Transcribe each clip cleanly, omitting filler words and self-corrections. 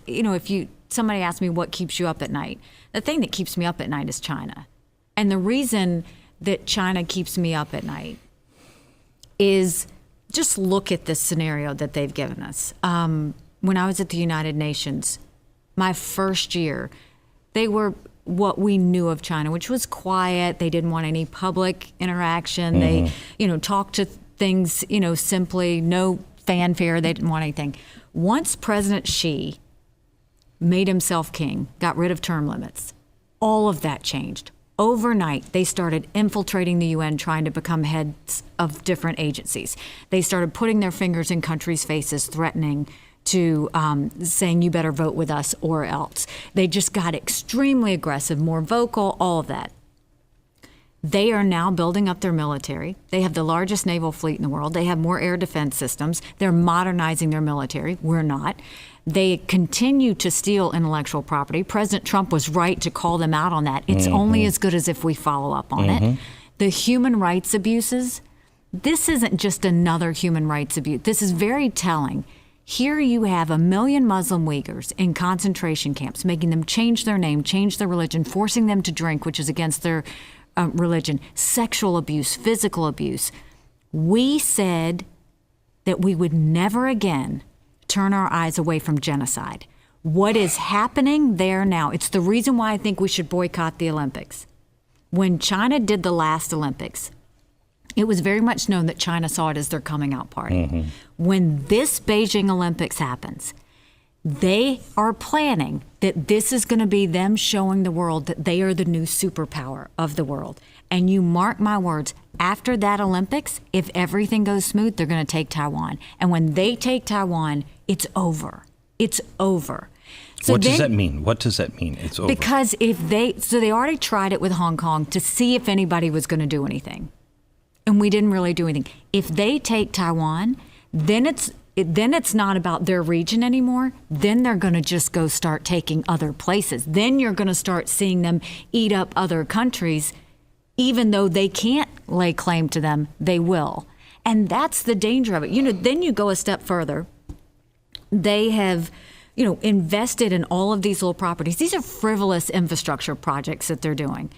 if somebody asks me what keeps you up at night, the thing that keeps me up at night is China. And the reason that China keeps me up at night is just look at the scenario that they've given us. When I was at the United Nations, my first year, they were what we knew of China, which was quiet. They didn't want any public interaction. They, talked to things, simply, no fanfare. They didn't want anything. Once President Xi made himself king, got rid of term limits, all of that changed. Overnight, they started infiltrating the UN, trying to become heads of different agencies. They started putting their fingers in countries' faces, threatening to saying, you better vote with us or else. They just got extremely aggressive, more vocal, all of that. They are now building up their military. They have the largest naval fleet in the world. They have more air defense systems. They're modernizing their military. We're not. They continue to steal intellectual property. President Trump was right to call them out on that. It's only as good as if we follow up on it. The human rights abuses, this isn't just another human rights abuse. This is very telling. Here you have 1 million Muslim Uyghurs in concentration camps, making them change their name, change their religion, forcing them to drink, which is against their religion, sexual abuse, physical abuse. We said that we would never again turn our eyes away from genocide. What is happening there now? It's the reason why I think we should boycott the Olympics. When China did the last Olympics, it was very much known that China saw it as their coming out party. When this Beijing Olympics happens, they are planning that this is going to be them showing the world that they are the new superpower of the world. And you mark my words, after that Olympics, if everything goes smooth, they're going to take Taiwan. And when they take Taiwan, it's over. It's over. So what does that mean? What does that mean? It's over. Because they already tried it with Hong Kong to see if anybody was going to do anything. And we didn't really do anything. If they take Taiwan, then it's not about their region anymore. Then they're going to just go start taking other places. Then you're going to start seeing them eat up other countries. Even though they can't lay claim to them, they will. And that's the danger of it. Then you go a step further. They have, invested in all of these little properties. These are frivolous infrastructure projects that they're doing.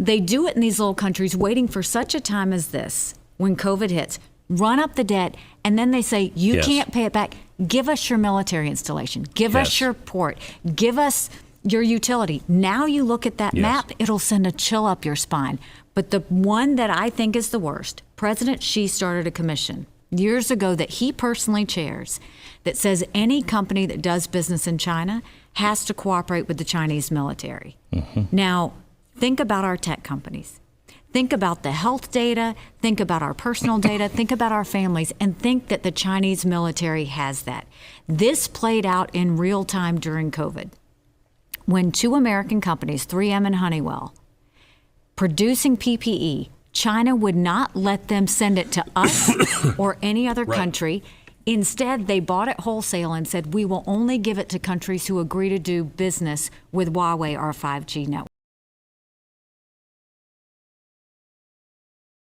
They do it in these little countries waiting for such a time as this, when COVID hits, run up the debt, and then they say, you can't pay it back. Give us your military installation. Give us your port. Give us your utility. Now you look at that map, it'll send a chill up your spine. But the one that I think is the worst, President Xi started a commission years ago that he personally chairs that says any company that does business in China has to cooperate with the Chinese military. Now, think about our tech companies. Think about the health data, think about our personal data, think about our families, and think that the Chinese military has that. This played out in real time during COVID. When 2 American companies, 3M and Honeywell, producing PPE, China would not let them send it to us or any other country. Instead, they bought it wholesale and said, we will only give it to countries who agree to do business with Huawei, our 5G network.